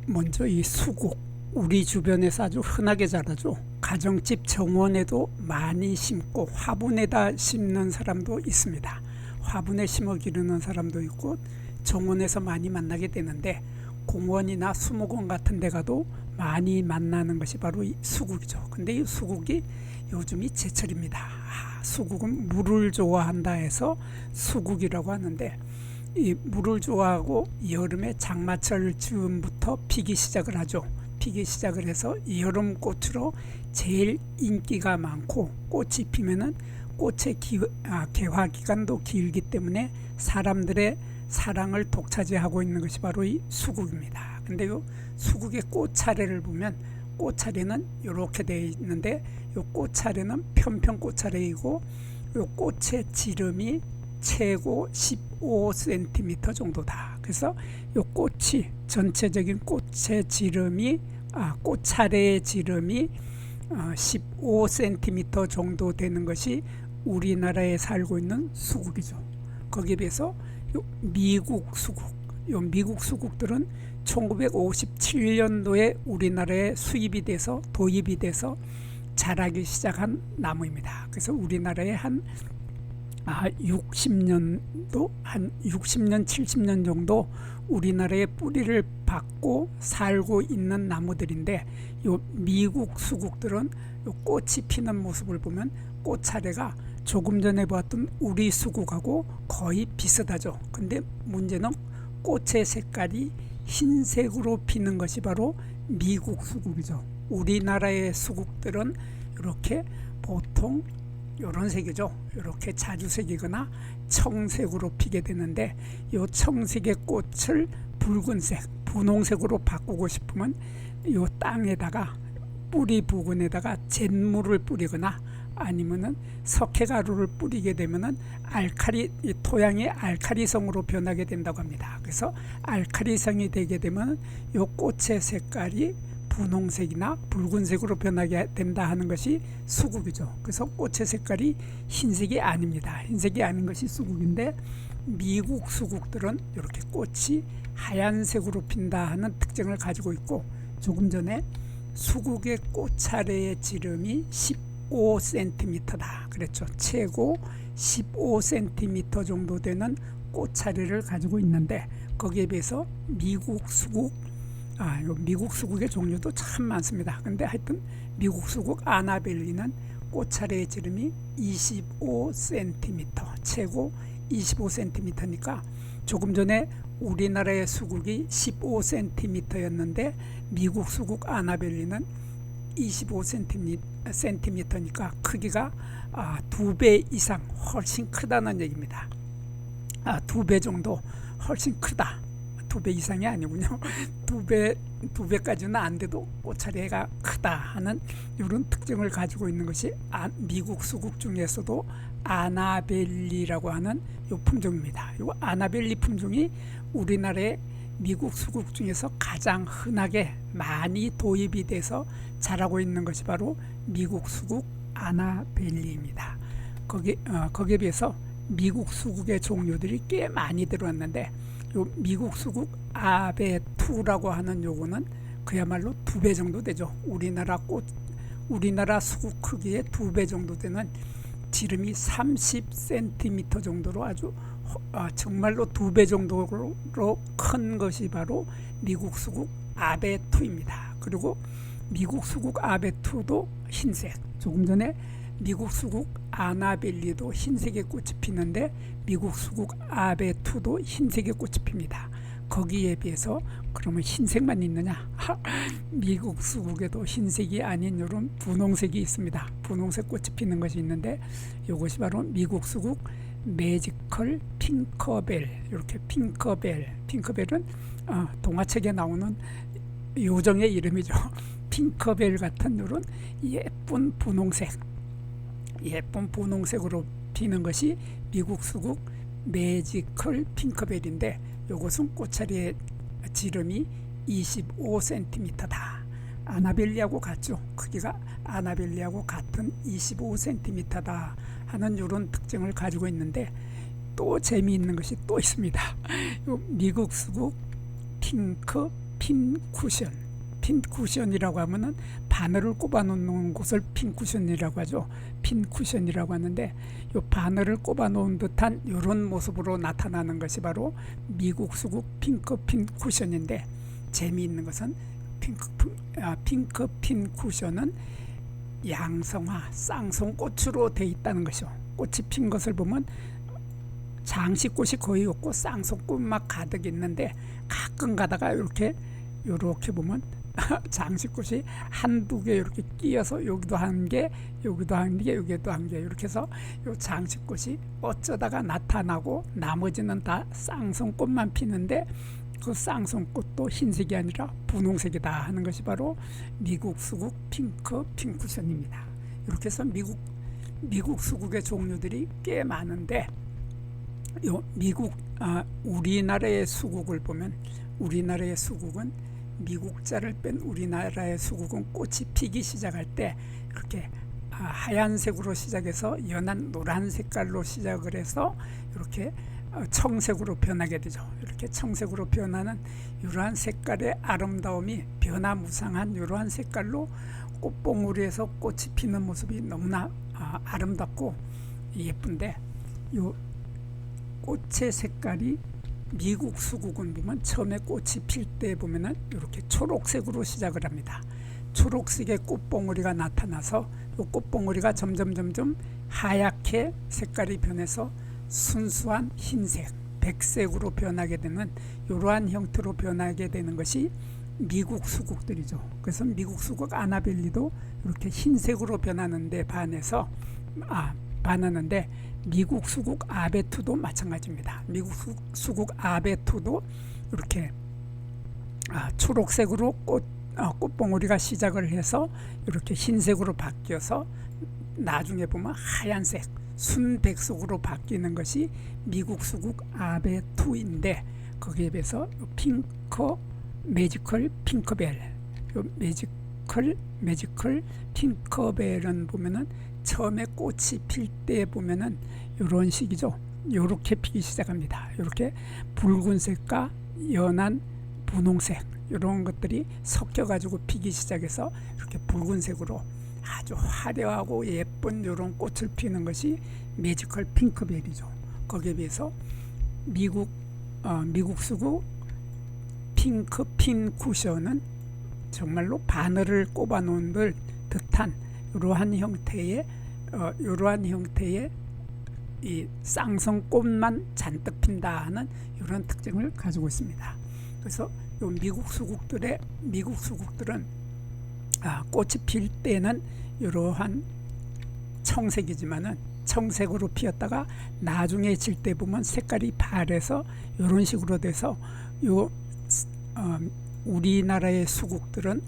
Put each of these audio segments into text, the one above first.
먼저 이 수국, 우리 주변에서 아주 흔하게 자라죠. 가정집 정원에도 많이 심고 화분에다 심는 사람도 있습니다. 화분에 심어 기르는 사람도 있고 정원에서 많이 만나게 되는데, 공원이나 수목원 같은 데 가도 많이 만나는 것이 바로 이 수국이죠. 근데 이 수국이 요즘이 제철입니다. 수국은 물을 좋아한다 해서 수국이라고 하는데, 이 물을 좋아하고 여름에 장마철 즈음부터 피기 시작을 하죠. 피기 시작을 해서 여름꽃으로 제일 인기가 많고, 꽃이 피면은 꽃의 개화 기간도 길기 때문에 사람들의 사랑을 독차지하고 있는 것이 바로 이 수국입니다. 근데 이 수국의 꽃 차례를 보면, 꽃 차례는 이렇게 되어 있는데, 이 꽃 차례는 편편 꽃 차례이고, 이 꽃의 지름이 최고 15cm 정도다. 그래서 이 꽃이, 전체적인 꽃의 지름이, 꽃 차례의 지름이 15cm 정도 되는 것이 우리나라에 살고 있는 수국이죠. 거기에 비해서 미국 수국, 미국 수국들은 1957년도에 우리나라에 수입이 돼서, 도입이 돼서 자라기 시작한 나무입니다. 그래서 우리나라에 한 60년도, 한 60년, 70년 정도 우리나라의 뿌리를 받고 살고 있는 나무들인데, 요 미국 수국들은 요 꽃이 피는 모습을 보면 꽃 차례가 조금 전에 보았던 우리 수국하고 거의 비슷하죠. 근데 문제는 꽃의 색깔이 흰색으로 피는 것이 바로 미국 수국이죠. 우리나라의 수국들은 이렇게 보통 이런 색이죠. 이렇게 자주색이거나 청색으로 피게 되는데, 이 청색의 꽃을 붉은색, 분홍색으로 바꾸고 싶으면 이 땅에다가, 뿌리 부근에다가 잿물을 뿌리거나 아니면은 석회가루를 뿌리게 되면은 이 토양이 알칼리성으로 변하게 된다고 합니다. 그래서 알칼리성이 되게 되면 이 꽃의 색깔이 분홍색이나 붉은색으로 변하게 된다 하는 것이 수국이죠. 그래서 꽃의 색깔이 흰색이 아닙니다. 흰색이 아닌 것이 수국인데, 미국 수국들은 이렇게 꽃이 하얀색으로 핀다 하는 특징을 가지고 있고, 조금 전에 수국의 꽃 차례의 지름이 15cm다 그랬죠. 최고 15cm 정도 되는 꽃 차례를 가지고 있는데, 거기에 비해서 미국 수국, 미국 수국의 종류도 참 많습니다. 근데 하여튼 미국 수국 아나벨리는 꽃 차례의 지름이 25cm, 최고 25cm니까 조금 전에 우리나라의 수국이 15cm였는데 미국 수국 아나벨리는 25cm니까 크기가 2배 이상 훨씬 크다는 얘기입니다. 2배 정도 훨씬 크다. 2배 이상이 아니군요. 2배까지는 안 돼도 꽃차례가 크다 하는 이런 특징을 가지고 있는 것이 미국 수국 중에서도 아나벨리라고 하는 이 품종입니다. 이 아나벨리 품종이 우리나라의 미국 수국 중에서 가장 흔하게 많이 도입이 돼서 자라고 있는 것이 바로 미국 수국 아나벨리입니다. 거기에 비해서 미국 수국의 종류들이 꽤 많이 들어왔는데, 요 미국 수국 아베2라고 하는 요거는 그야말로 2배 정도 되죠. 우리나라 수국 크기의 2배 정도 되는, 지름이 30cm 정도로 아주 정말로 2배 정도로 큰 것이 바로 미국 수국 아베2입니다. 그리고 미국 수국 아베2도 흰색, 조금 전에 미국 수국 아나벨리도 흰색의 꽃이 피는데 미국 수국 아베2도 흰색의 꽃이 핍니다. 거기에 비해서 그러면 흰색만 있느냐? 미국 수국에도 흰색이 아닌 이런 분홍색이 있습니다. 분홍색 꽃이 피는 것이 있는데, 이것이 바로 미국 수국 매지컬 핑커벨. 이렇게 핑커벨은 동화책에 나오는 요정의 이름이죠. 핑커벨 같은 이런 예쁜 분홍색으로 피는 것이 미국 수국 매지컬 핑커벨인데, 이것은 꽃차례의 지름이 25cm다. 아나벨리하고 같죠. 크기가 아나벨리하고 같은 25cm다 하는 이런 특징을 가지고 있는데, 또 재미있는 것이 또 있습니다. 미국 수국 핑크 핀 쿠션이라고 하면은 바늘을 꼽아 놓는 곳을 핀 쿠션이라고 하죠. 핀 쿠션이라고 하는데 이 바늘을 꼽아 놓은 듯한 이런 모습으로 나타나는 것이 바로 미국 수국 핑크 핀 쿠션인데, 재미있는 것은 핑크 핀 쿠션은 양성화 쌍송꽃으로 되어 있다는 것이죠. 꽃이 핀 것을 보면 장식꽃이 거의 없고 쌍송꽃만 가득 있는데, 가끔 가다가 이렇게 보면 장식꽃이 한두 개 이렇게 끼어서 여기도 한 개, 여기도 한 개, 여기도 한 개, 이렇게 해서 이 장식꽃이 어쩌다가 나타나고 나머지는 다 쌍송꽃만 피는데, 그 쌍송꽃도 흰색이 아니라 분홍색이다 하는 것이 바로 미국 수국 핑크 핀 쿠션입니다. 이렇게 해서 미국 수국의 종류들이 꽤 많은데, 우리나라의 수국을 보면, 우리나라의 수국은 미국자를 뺀 우리나라의 수국은 꽃이 피기 시작할 때 이렇게 하얀색으로 시작해서 연한 노란 색깔로 시작을 해서 이렇게 청색으로 변하게 되죠. 이렇게 청색으로 변하는 이러한 색깔의 아름다움이 변화무쌍한 이러한 색깔로 꽃봉오리에서 꽃이 피는 모습이 너무나 아름답고 예쁜데, 이 꽃의 색깔이 미국 수국은 보면 처음에 꽃이 필 때 보면은 이렇게 초록색으로 시작을 합니다. 초록색의 꽃봉오리가 나타나서 이 꽃봉오리가 점점 하얗게 색깔이 변해서 순수한 흰색, 백색으로 변하게 되는 이러한 형태로 변하게 되는 것이 미국 수국들이죠. 그래서 미국 수국 아나벨리도 이렇게 흰색으로 변하는데 반하는데 미국 수국 아베투도 마찬가지입니다. 미국 수국 아베투도 이렇게 초록색으로 꽃봉오리가 시작을 해서 이렇게 흰색으로 바뀌어서 나중에 보면 하얀색, 순백색으로 바뀌는 것이 미국 수국 아베투인데, 거기에 비해서 매지컬 핑크벨, 매지컬 핑크벨은 보면은 처음에 꽃이 필 때 보면은 이런 식이죠. 이렇게 피기 시작합니다. 이렇게 붉은색과 연한 분홍색 이런 것들이 섞여 가지고 피기 시작해서 이렇게 붉은색으로 아주 화려하고 예쁜 이런 꽃을 피우는 것이 매지컬 핑크벨이죠. 거기에 비해서 미국 수국 핑크 핀 쿠션은 정말로 바늘을 꼽아 놓은 듯한 이러한 형태의 이 쌍성꽃만 잔뜩 핀다 하는 이런 특징을 가지고 있습니다. 그래서 요 미국 수국들은 꽃이 필 때는 이러한 청색이지만은 청색으로 피었다가 나중에 질 때 보면 색깔이 바래서 이런 식으로 돼서 우리나라의 수국들은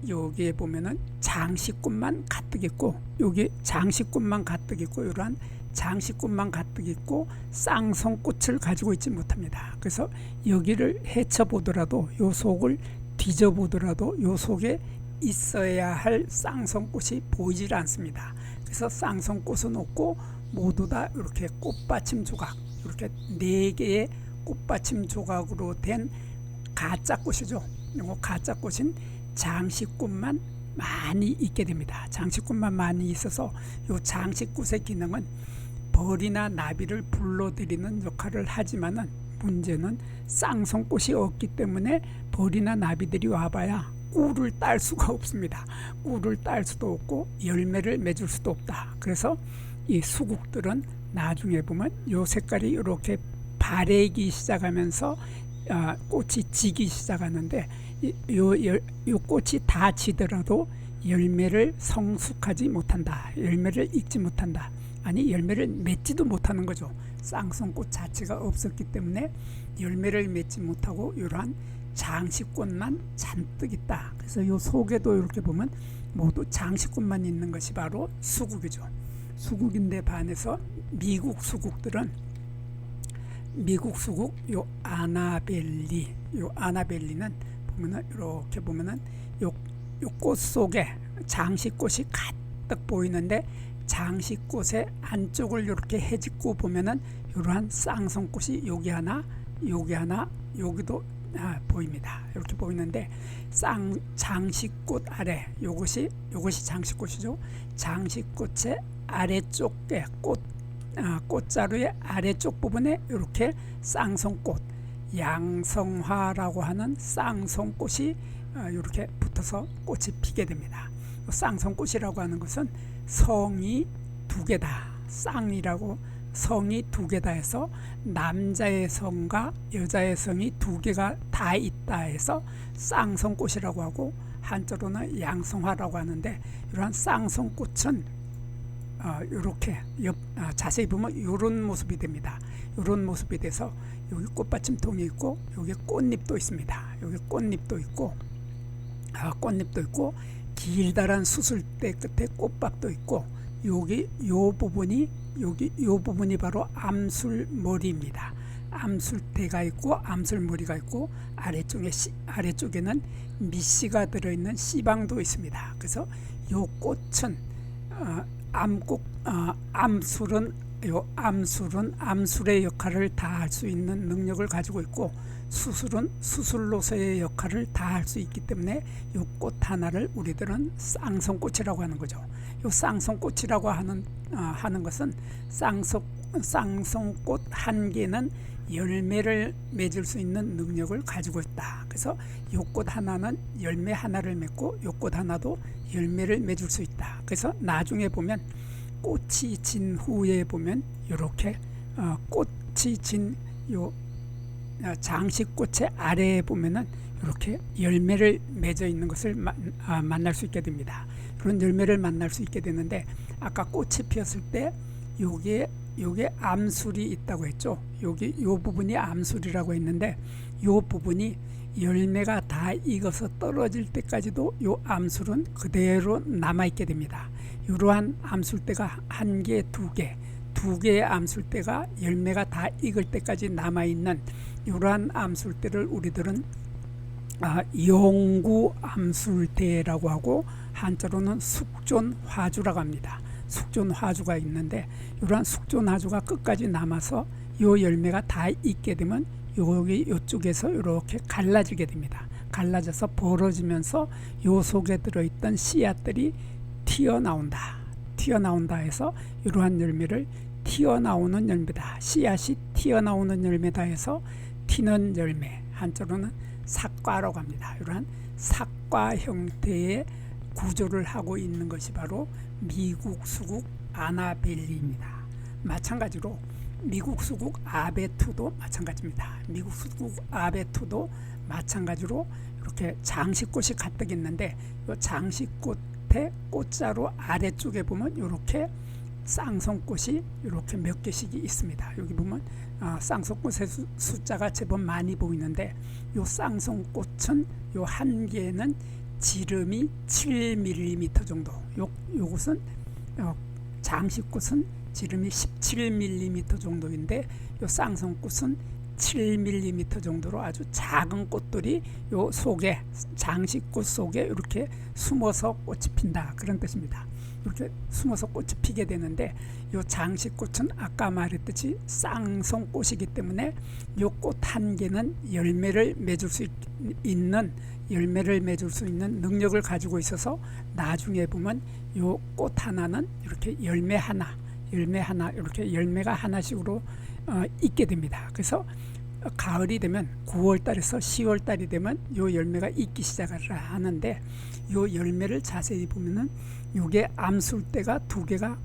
여기에 보면은 장식꽃만 가득 있고, 여기 장식꽃만 가득 있고, 이러한 장식꽃만 가득 있고 쌍성꽃을 가지고 있지 못합니다. 그래서 여기를 헤쳐보더라도, 요 속을 뒤져보더라도 요 속에 있어야 할 쌍성꽃이 보이질 않습니다. 그래서 쌍성꽃은 없고 모두 다 이렇게 꽃받침 조각, 이렇게 4개의 꽃받침 조각으로 된 가짜꽃이죠. 이거 가짜꽃인 장식꽃만 많이 있게 됩니다. 장식꽃만 많이 있어서 이 장식꽃의 기능은 벌이나 나비를 불러들이는 역할을 하지만은, 문제는 쌍성꽃이 없기 때문에 벌이나 나비들이 와봐야 꿀을 딸 수가 없습니다. 꿀을 딸 수도 없고 열매를 맺을 수도 없다. 그래서 이 수국들은 나중에 보면 이 색깔이 이렇게 바래기 시작하면서 꽃이 지기 시작하는데, 이 꽃이 다 지더라도 열매를 성숙하지 못한다. 열매를 익지 못한다. 아니, 열매를 맺지도 못하는 거죠. 쌍성꽃 자체가 없었기 때문에 열매를 맺지 못하고 이러한 장식꽃만 잔뜩 있다. 그래서 이 속에도 이렇게 보면 모두 장식꽃만 있는 것이 바로 수국이죠. 수국인데 반해서 미국 수국들은, 미국 수국 요 아나벨리는 보면은 이렇게 보면은 요 꽃 속에 장식꽃이 가득 보이는데, 장식꽃의 안쪽을 이렇게 헤집고 보면은 이러한 쌍성꽃이 여기 하나, 여기도 보입니다. 이렇게 보이는데 장식꽃 아래 요것이 장식꽃이죠. 장식꽃의 아래쪽에 꽃자루의 아래쪽 부분에 이렇게 쌍송꽃, 양성화라고 하는 쌍송꽃이 이렇게 붙어서 꽃이 피게 됩니다. 쌍송꽃이라고 하는 것은 성이 두 개다, 쌍이라고 성이 두 개다 해서 남자의 성과 여자의 성이 두 개가 다 있다 해서 쌍성꽃이라고 하고, 한자로는 양성화라고 하는데, 이러한 쌍성꽃은 이렇게 자세히 보면 이런 모습이 됩니다. 이런 모습이 돼서 여기 꽃받침통이 있고 여기 꽃잎도 있습니다. 여기 꽃잎도 있고 길다란 수술대 끝에 꽃밥도 있고, 여기 요 부분이 바로 암술머리입니다. 암술대가 있고 암술머리가 있고, 아래쪽에는 미씨가 들어있는 씨방도 있습니다. 그래서 요 꽃은 암술은 암술의 역할을 다할 수 있는 능력을 가지고 있고, 수술은 수술로서의 역할을 다할 수 있기 때문에 이 꽃 하나를 우리들은 쌍성꽃이라고 하는 거죠. 이 쌍성꽃이라고 하는 것은 쌍성꽃 한 개는 열매를 맺을 수 있는 능력을 가지고 있다. 그래서 이 꽃 하나는 열매 하나를 맺고 이 꽃 하나도 열매를 맺을 수 있다. 그래서 나중에 보면 꽃이 진 후에 보면 이렇게 꽃이 진 요 장식꽃의 아래에 보면은 이렇게 열매를 맺어 있는 것을 만날 수 있게 됩니다. 그런 열매를 만날 수 있게 되는데, 아까 꽃이 피었을 때 요게 암술이 있다고 했죠. 요 부분이 암술이라고 했는데, 요 부분이 열매가 다 익어서 떨어질 때까지도 요 암술은 그대로 남아 있게 됩니다. 이러한 암술대가 한 개, 두 개의 암술대가 열매가 다 익을 때까지 남아 있는 이러한 암술대를 우리들은 용구 암술대라고 하고, 한자로는 숙존화주라고 합니다. 숙존화주가 있는데, 이러한 숙존화주가 끝까지 남아서 요 열매가 다 익게 되면 요쪽에서 이렇게 갈라지게 됩니다. 갈라져서 벌어지면서 요 속에 들어있던 씨앗들이 튀어나온다 해서 이러한 열매를 튀어나오는 열매다, 씨앗이 튀어나오는 열매다 해서 튀는 열매, 한자로는 삭과라고 합니다. 이러한 삭과 형태의 구조를 하고 있는 것이 바로 미국 수국 아나벨리입니다. 마찬가지로 미국 수국 아베투도 마찬가지입니다. 미국 수국 아베투도 마찬가지로 이렇게 장식꽃이 가득 있는데, 이 장식꽃의 꽃자루 아래쪽에 보면 이렇게 쌍성꽃이 이렇게 몇 개씩 있습니다. 여기 보면 쌍성꽃의 숫자가 제법 많이 보이는데, 이 쌍성꽃은 요 한 개는 지름이 7mm 정도, 요것은 장식꽃은 지름이 17mm 정도인데, 요 쌍성꽃은 7mm 정도로 아주 작은 꽃들이 요 속에, 장식꽃 속에 이렇게 숨어서 꽃이 핀다, 그런 뜻입니다. 이렇게 숨어서 꽃이 피게 되는데, 요 장식꽃은 아까 말했듯이 쌍성꽃이기 때문에 요 꽃 한 개는 열매를 맺을 수 있는 능력을 가지고 있어서, 나중에 보면 요 꽃 하나는 이렇게 열매 하나 이렇게 열매가 하나씩으로 있게 됩니다. 그래서 가을이 되면 9월달에서 10월달이 되면 요 열매가 익기 시작을 하는데, 요 열매를 자세히 보면은 요게 암술대가 두 개가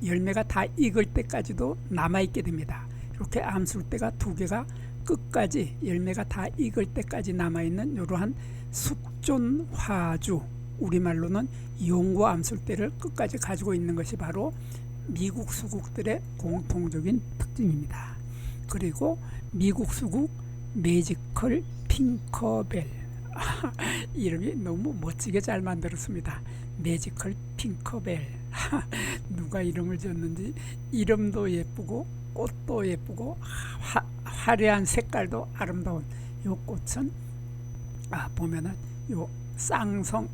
열매가 다 익을 때까지도 남아 있게 됩니다. 이렇게 암술대가 두 개가 끝까지 열매가 다 익을 때까지 남아 있는 이러한 숙존화주, 우리말로는 용구 암술대를 끝까지 가지고 있는 것이 바로 미국 수국들의 공통적인 특징입니다. 그리고 미국 수국 매지컬 핑커벨, 이름이 너무 멋지게 잘 만들었습니다. 매지컬 핑커벨. 누가 이름을 지었는지, 이름도 예쁘고 꽃도 예쁘고 화려한 색깔도 아름다운 요 꽃은 보면은 요 쌍성,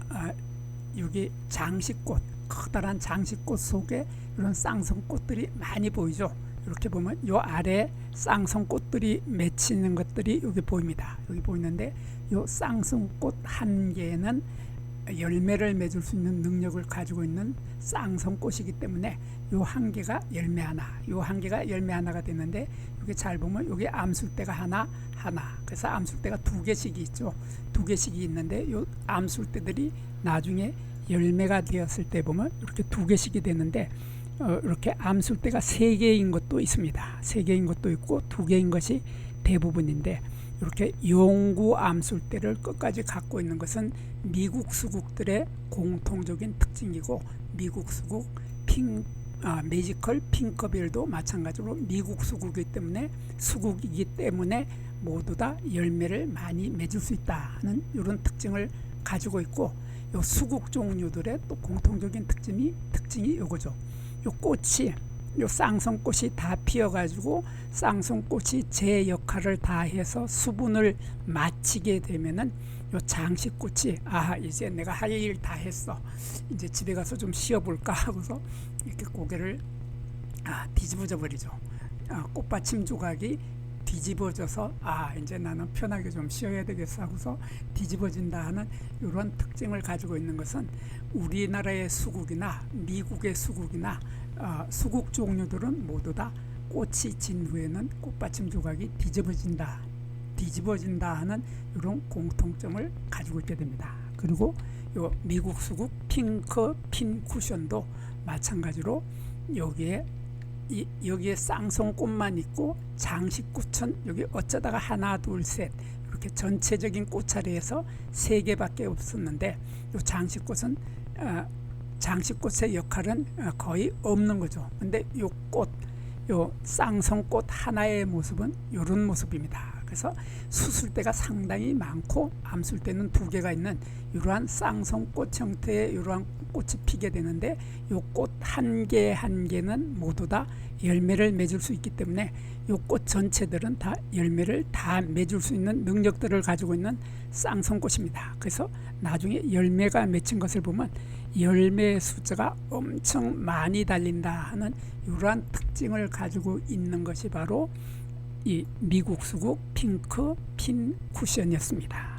여기 장식꽃, 커다란 장식꽃 속에 이런 쌍성꽃들이 많이 보이죠. 이렇게 보면 요 아래 쌍성꽃들이 맺히는 것들이 여기 보입니다. 여기 보이는데 요 쌍성꽃 한 개는 열매를 맺을 수 있는 능력을 가지고 있는 쌍성꽃이기 때문에 요 한 개가 열매 하나, 요 한 개가 열매 하나가 되는데, 여기 잘 보면 여기 암술대가 하나, 그래서 암술대가 두 개씩이 있죠. 두 개씩이 있는데 요 암술대들이 나중에 열매가 되었을 때 보면 이렇게 두 개씩이 되는데, 이렇게 암술대가 세 개인 것도 있습니다. 세 개인 것도 있고 두 개인 것이 대부분인데, 이렇게 용구 암술대를 끝까지 갖고 있는 것은 미국 수국들의 공통적인 특징이고, 미국 수국 매지컬 핑커빌도 마찬가지로 미국 수국이기 때문에 모두 다 열매를 많이 맺을 수 있다는 이런 특징을 가지고 있고, 요 수국 종류들의 또 공통적인 특징이 요거죠. 요 꽃이, 요 쌍성꽃이 다 피어가지고 쌍성꽃이 제 역할을 다 해서 수분을 마치게 되면은 요 장식꽃이, 이제 내가 할 일 다 했어, 이제 집에 가서 좀 쉬어볼까 하고서 이렇게 고개를 뒤집어져 버리죠. 꽃받침 조각이 뒤집어져서 이제 나는 편하게 좀 쉬어야 되겠어 하고서 뒤집어진다 하는 이런 특징을 가지고 있는 것은, 우리나라의 수국이나 미국의 수국이나 수국 종류들은 모두 다 꽃이 진 후에는 꽃받침 조각이 뒤집어진다 하는 이런 공통점을 가지고 있게 됩니다. 그리고 요 미국 수국 핑크 핀 쿠션도 마찬가지로 여기에 쌍성꽃만 있고, 장식꽃은 여기 어쩌다가 하나 둘 셋 이렇게 전체적인 꽃차례에서 세 개밖에 없었는데, 요 장식꽃은 장식꽃의 역할은 거의 없는 거죠. 근데 요 쌍성꽃 하나의 모습은 이런 모습입니다. 그래서 수술대가 상당히 많고 암술대는 두 개가 있는 이러한 쌍성꽃 형태의 이러한 꽃이 피게 되는데, 이 꽃 한 개는 모두 다 열매를 맺을 수 있기 때문에 이 꽃 전체들은 다 열매를 다 맺을 수 있는 능력들을 가지고 있는 쌍성꽃입니다. 그래서 나중에 열매가 맺힌 것을 보면 열매의 숫자가 엄청 많이 달린다 하는 이러한 특징을 가지고 있는 것이 바로 이 미국 수국 핑크 핀 쿠션이었습니다.